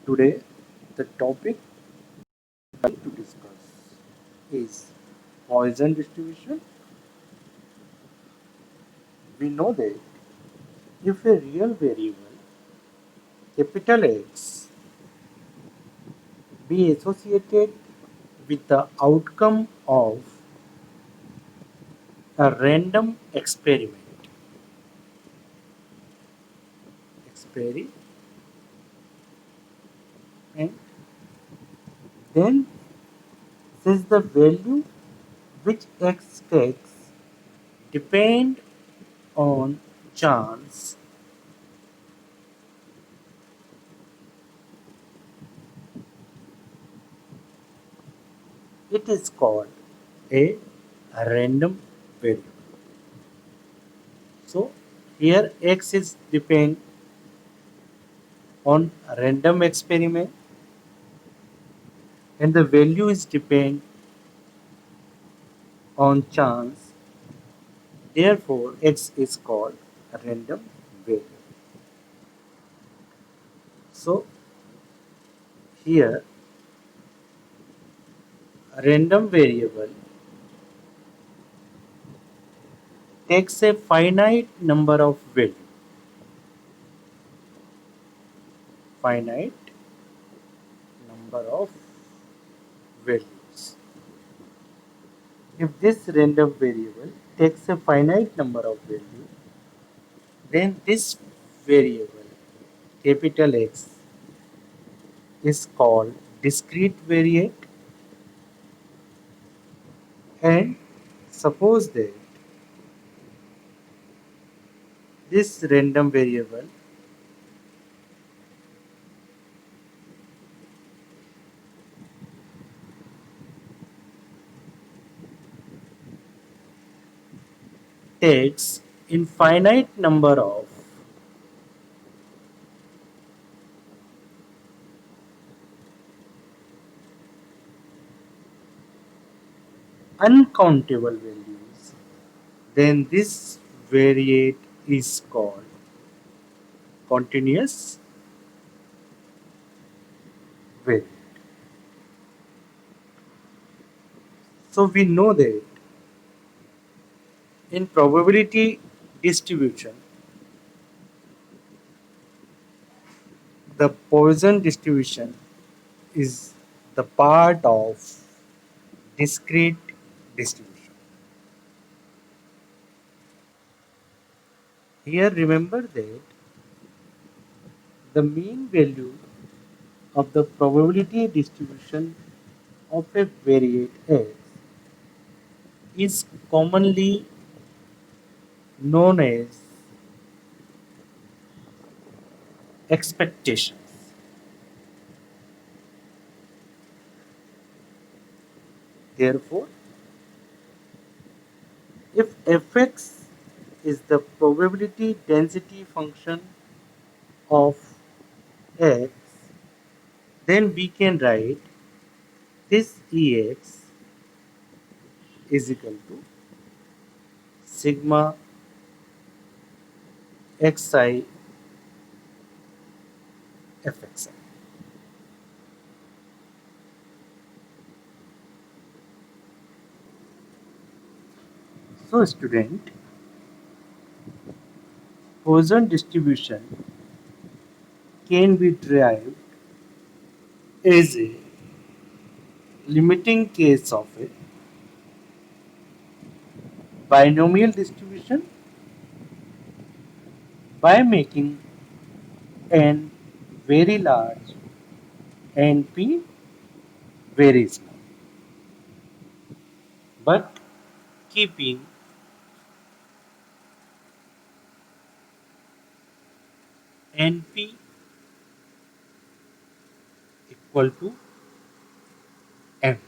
Today, the topic we like to discuss is Poisson distribution. We know that if a real variable, capital X, be associated with the outcome of a random experiment, then since the value which X takes depend on chance, it is called a random variable. So here X is depend on random experiment and the value is depend on chance. Therefore, X is called a random variable. So here a random variable takes a finite number of finite number of values. If this random variable takes a finite number of values, then this variable capital X is called discrete variate, and suppose that this random variable takes infinite number of uncountable values, then this variate is called continuous variate. So we know that in probability distribution, the Poisson distribution is the part of discrete distribution. Here remember that the mean value of the probability distribution of a variate X is commonly known as expectations. Therefore, if fx is the probability density function of x, then we can write this Ex is equal to sigma xi fxi. So student, Poisson distribution can be derived as a limiting case of a binomial distribution by making n very large and p very small, but keeping np equal to m.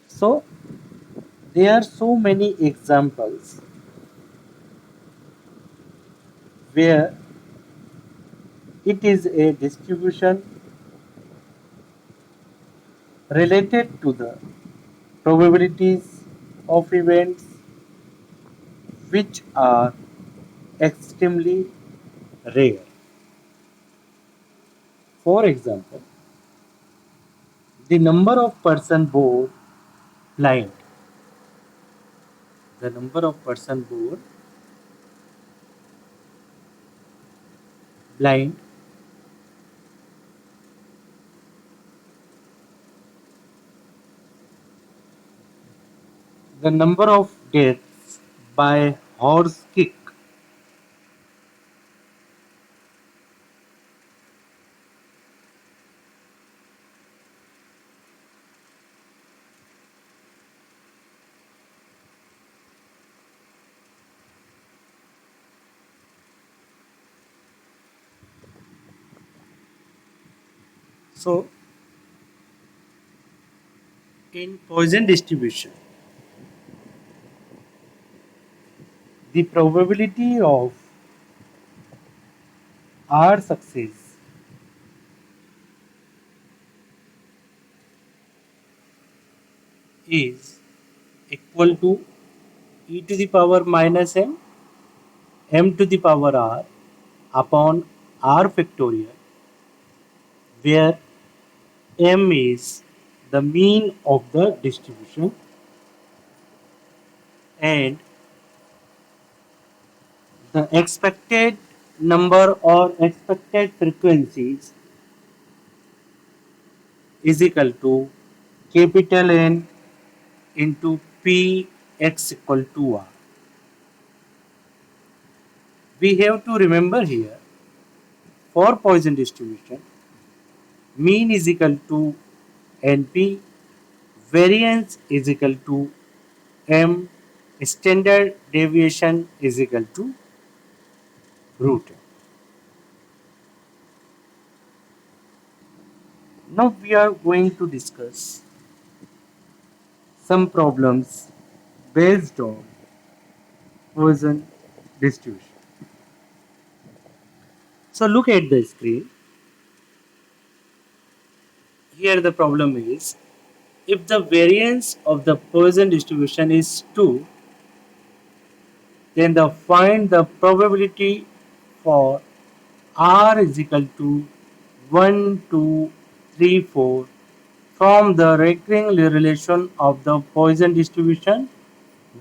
So there are so many examples where it is a distribution related to the probabilities of events which are extremely rare. For example, the number of person born blind, the number of person born blind the number of deaths by horse kick. So, in Poisson distribution, the probability of R success is equal to e to the power minus m to the power r upon r factorial, where m is the mean of the distribution and the expected number or expected frequencies is equal to capital N into P x equal to R. We have to remember here, for Poisson distribution, mean is equal to NP, variance is equal to M, standard deviation is equal to root M. Now we are going to discuss some problems based on Poisson distribution. So look at the screen. Here the problem is, if the variance of the Poisson distribution is 2, then find the probability for R is equal to 1, 2, 3, 4 from the recurring relation of the Poisson distribution,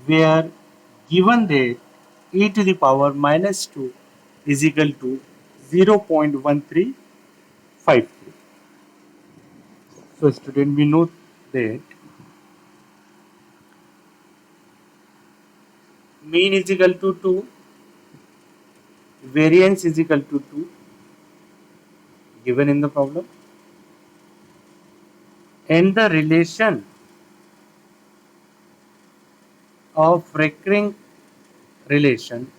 where given that e to the power minus 2 is equal to 0.1353. So student, we know that mean is equal to 2, variance is equal to 2 given in the problem, and the relation of recurring relation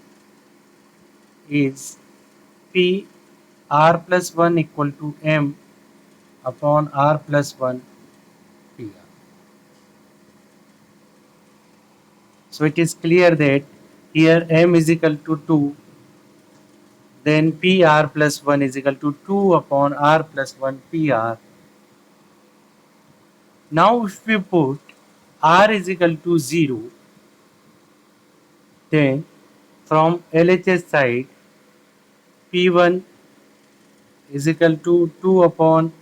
is P r plus 1 equal to m upon r plus 1 P r. So it is clear that here m is equal to 2, then P r plus 1 is equal to 2 upon r plus 1 P r. Now if we put r is equal to 0, then from LHS side P1 is equal to 2 upon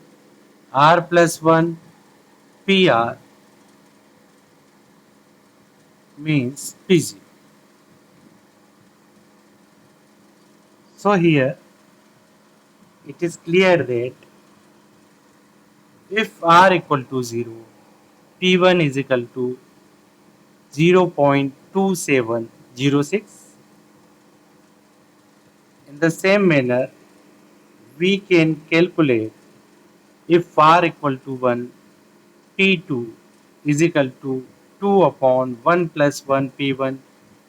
r plus 1 PR means P0. So here it is clear that if R equal to 0, P1 is equal to 0.2706. In the same manner, we can calculate if R equal to 1, P2 is equal to 2 upon 1 plus 1 P1,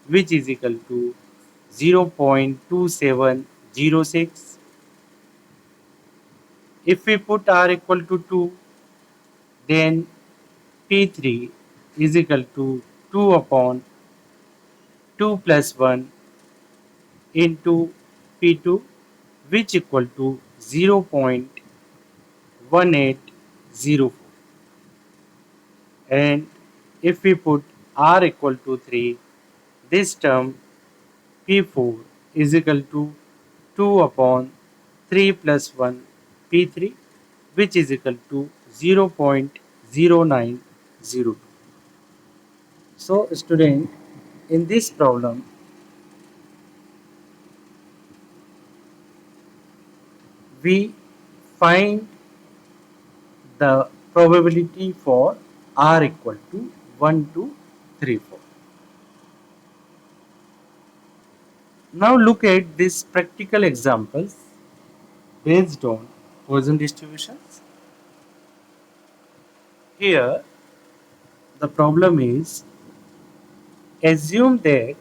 which is equal to 0.2706. If we put R equal to 2, then P3 is equal to 2 upon 2 plus 1 into P2, which equal to 0.1804. And if we put R equal to 3, this term P4 is equal to 2 upon 3 plus 1 P3, which is equal to 0.0902. So student, in this problem we find the probability for R equal to 1, 2, 3, 4. Now look at these practical examples based on Poisson distributions. Here the problem is, assume that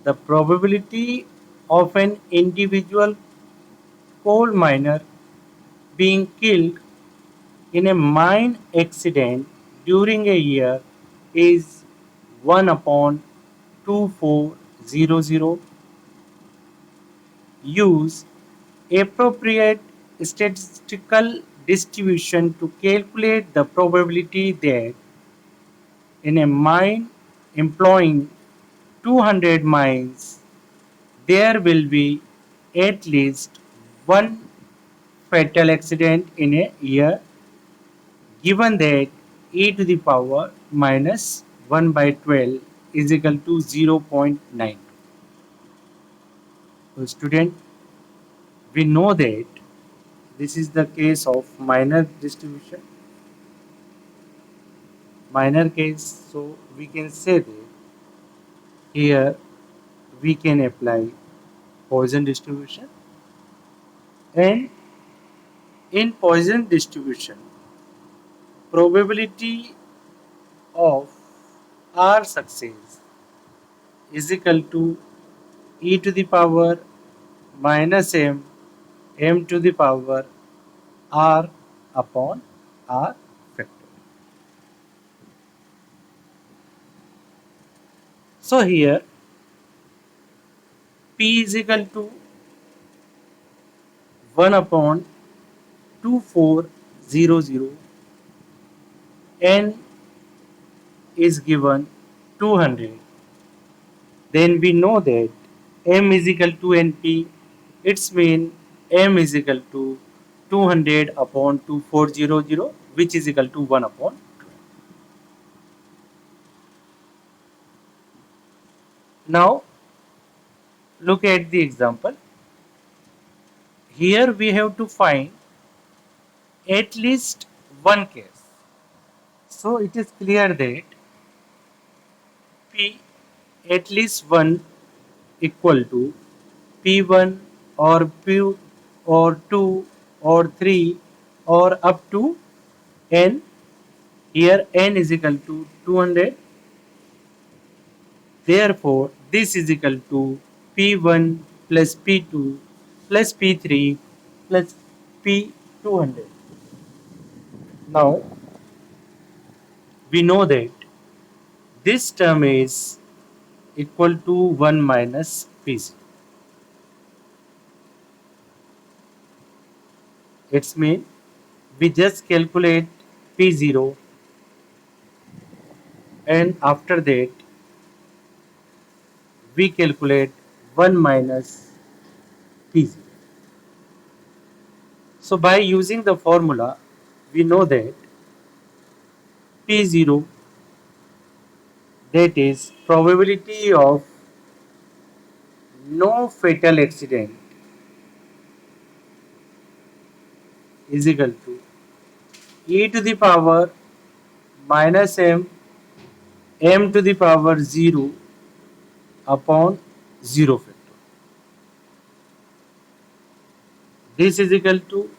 the probability of an individual coal miner being killed in a mine accident during a year is 1 upon 2400. Use appropriate statistical distribution to calculate the probability that in a mine employing 200 mines, there will be at least one fatal accident in a year, given that e to the power minus 1 by 12 is equal to 0.9. So student, we know that this is the case of minor distribution, minor case, so we can say that here we can apply Poisson distribution, and in Poisson distribution probability of R success is equal to e to the power minus m to the power r upon r factor. So here p is equal to 1 upon 2400, n is given 200. Then we know that m is equal to np. It's mean m is equal to 200 upon 2400, which is equal to 1 upon 12. Now look at the example. Here we have to find at least one case. So it is clear that P at least 1 equal to P1 or P or 2 or 3 or up to n. Here n is equal to 200. Therefore, this is equal to P1 plus P2 plus P3 plus P200. Now we know that this term is equal to 1 minus P0. It's mean we just calculate P0, and after that we calculate 1 minus P0. So by using the formula we know that P0, that is probability of no fatal accident, is equal to e to the power minus m to the power 0 upon 0 factor. This is equal to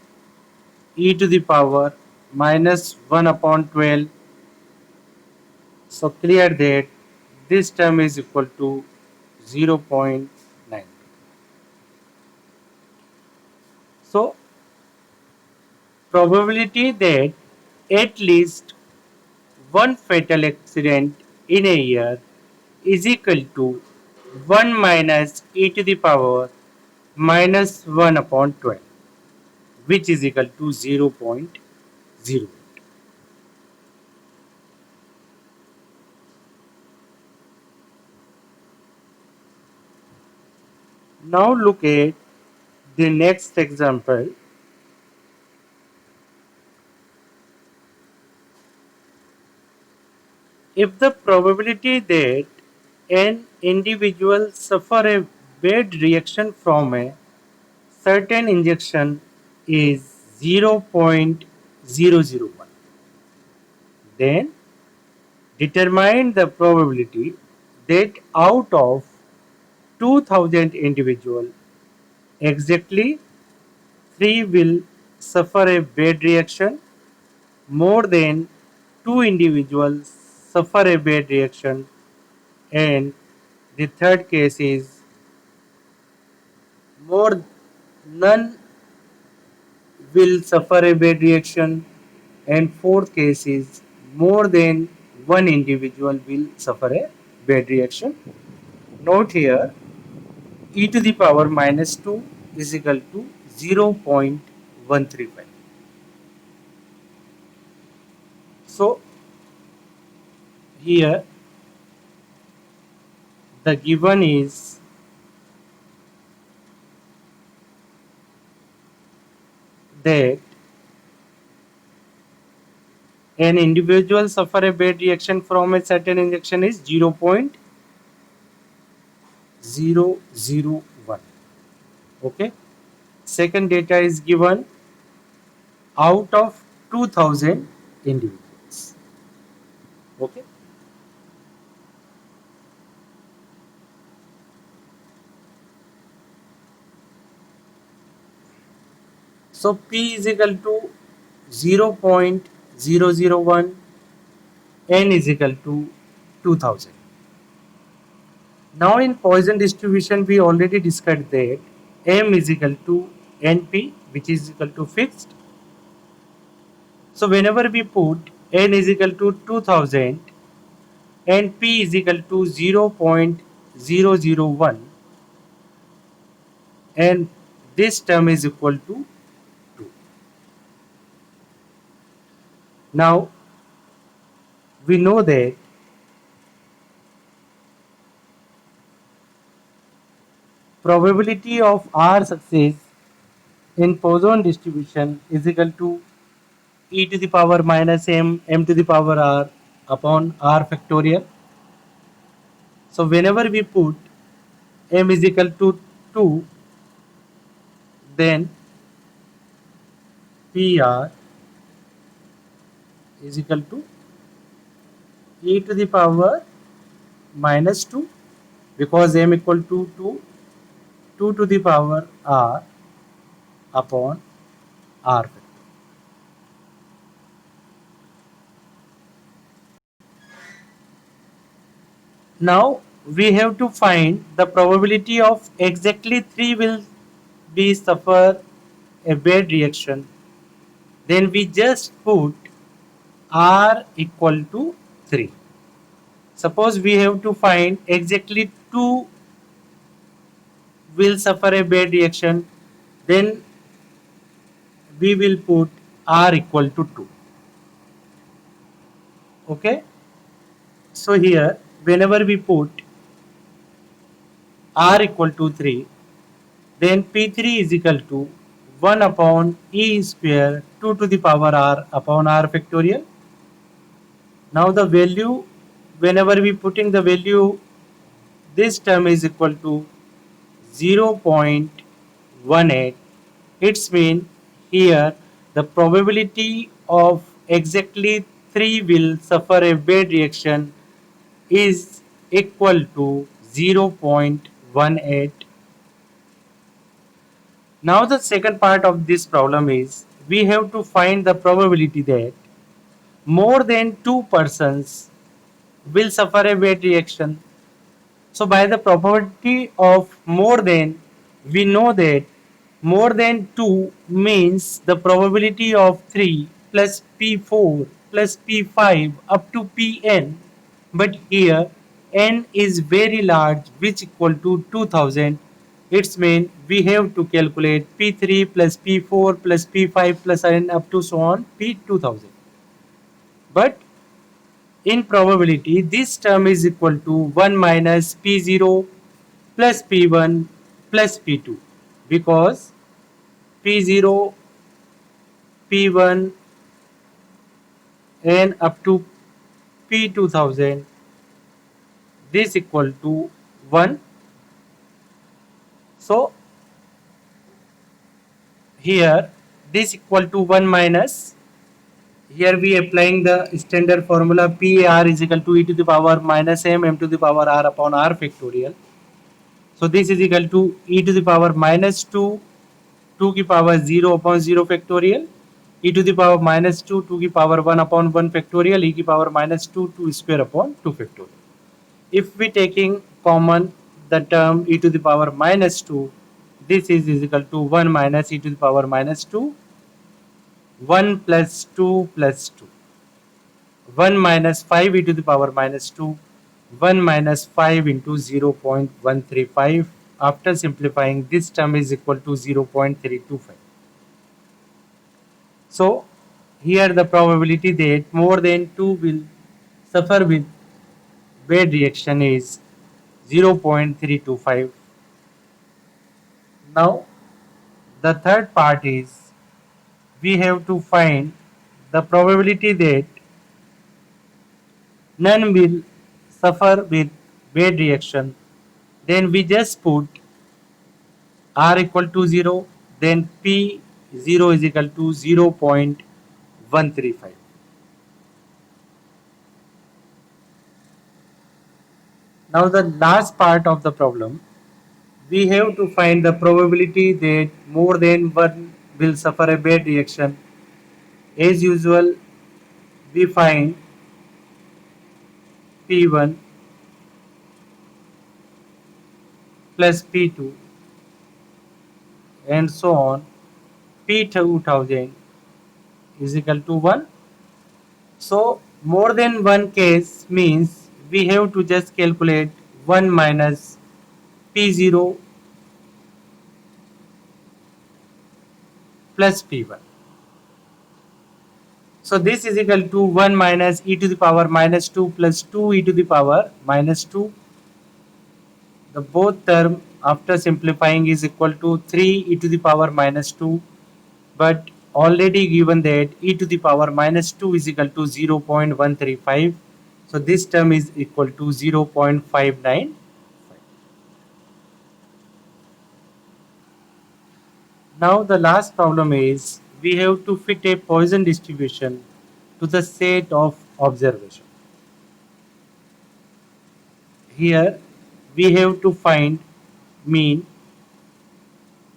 e to the power minus 1 upon 12. So clear that this term is equal to 0.9. So probability that at least one fatal accident in a year is equal to 1 minus e to the power minus 1 upon 12, which is equal to 0.0. Now look at the next example. If the probability that an individual suffer a bad reaction from a certain injection is 0.001, then determine the probability that out of 2000 individuals, exactly 3 will suffer a bad reaction, more than 2 individuals suffer a bad reaction, and the third case is more none will suffer a bad reaction, and fourth case is more than one individual will suffer a bad reaction. Note here, e to the power minus 2 is equal to 0.135. So here the given is that an individual suffer a bad reaction from a certain injection is 0.001. Okay. Second data is given out of 2000 individuals. Okay. So P is equal to 0.001, N is equal to 2000. Now in Poisson distribution we already discussed that M is equal to NP, which is equal to fixed. So whenever we put N is equal to 2000 and P is equal to 0.001, and this term is equal to 2. Now we know that probability of R success in Poisson distribution is equal to e to the power minus m to the power r upon r factorial. So whenever we put m is equal to 2, then pr is equal to e to the power minus 2, because m equal to 2 to the power r upon r factorial. Now we have to find the probability of exactly 3 will be suffer a bad reaction. Then we just put r equal to 3. Suppose we have to find exactly 2 will suffer a bad reaction, then we will put r equal to 2. Okay. So here whenever we put r equal to 3, then P3 is equal to 1 upon e square 2 to the power r upon r factorial. Now the value, whenever we putting the value, this term is equal to 0.18. It's mean here the probability of exactly 3 will suffer a bad reaction is equal to 0.18. Now the second part of this problem is we have to find the probability that more than 2 persons will suffer a bad reaction. So by the probability of more than, we know that more than 2 means the probability of 3 plus P4 plus P5 up to Pn. But here n is very large, which equal to 2000. It's mean we have to calculate P3 plus P4 plus P5 plus n up to so on P2000. But in probability, this term is equal to 1 minus P0 plus P1 plus P2, because P0, P1 and up to P2000, this equal to 1. So here this equal to 1 minus, here we applying the standard formula PAR is equal to e to the power minus m to the power r upon r factorial. So this is equal to e to the power minus 2 2 की power 0 upon 0 factorial, e to the power minus 2 2 की power 1 upon 1 factorial, e की power minus 2 2 square upon 2 factorial. If we taking common the term e to the power minus 2, this is equal to 1 minus e to the power minus 2, 1 plus 2 plus 2. 1 minus 5 e to the power minus 2, 1 minus 5 into 0.135. After simplifying, this term is equal to 0.325. So here the probability that more than 2 will suffer with bad reaction is 0.325. Now the third part is we have to find the probability that none will suffer with bad reaction. Then we just put R equal to 0, then P0 is equal to 0.135. Now the last part of the problem, we have to find the probability that more than one will suffer a bad reaction. As usual, we find P1 plus P2 and so on. P2000 is equal to 1. So more than one case means we have to just calculate 1 minus P0 plus P1. So this is equal to 1 minus e to the power minus 2 plus 2 e to the power minus 2. The both term after simplifying is equal to 3 e to the power minus 2, but already given that e to the power minus 2 is equal to 0.135. So this term is equal to 0.595. Now the last problem is we have to fit a Poisson distribution to the set of observation. Here we have to find mean.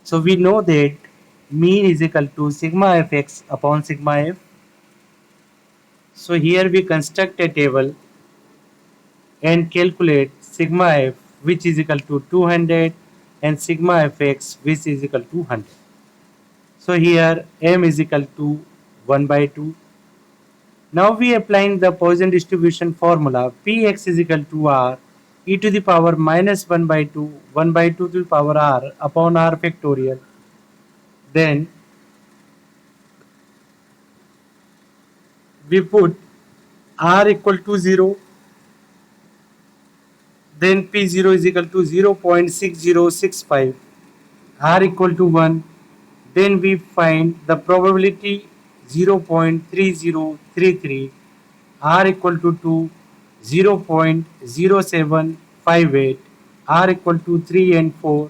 So we know that mean is equal to sigma fx upon sigma f. So here we construct a table and calculate sigma f, which is equal to 200, and sigma fx, which is equal to 100. So here m is equal to 1 by 2. Now we applying the Poisson distribution formula Px is equal to r e to the power minus 1 by 2, 1 by 2 to the power r upon r factorial. Then we put r equal to 0, then P0 is equal to 0.6065, r equal to 1, then we find the probability 0.3033, r equal to 2, 0.0758, r equal to 3 and 4,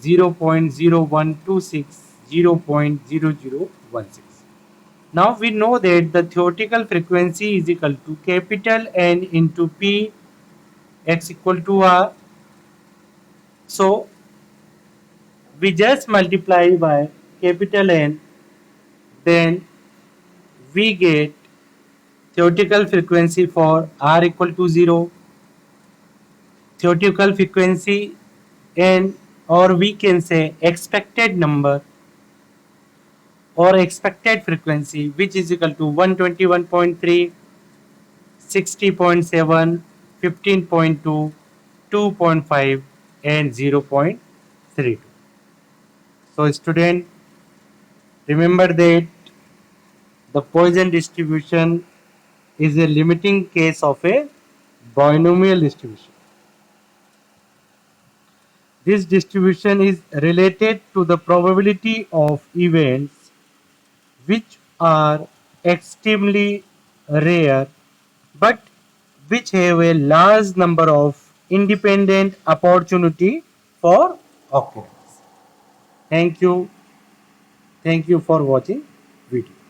0.0126, 0.0016. Now we know that the theoretical frequency is equal to capital N into P x equal to r. So we just multiply by capital N, then we get theoretical frequency for r equal to 0, theoretical frequency N, or we can say expected number or expected frequency, which is equal to 121.3, 60.7, 15.2, 2.5 and 0.32. So student, remember that the Poisson distribution is a limiting case of a binomial distribution. This distribution is related to the probability of events which are extremely rare but which have a large number of independent opportunity for occurrence. Thank you. Thank you for watching video.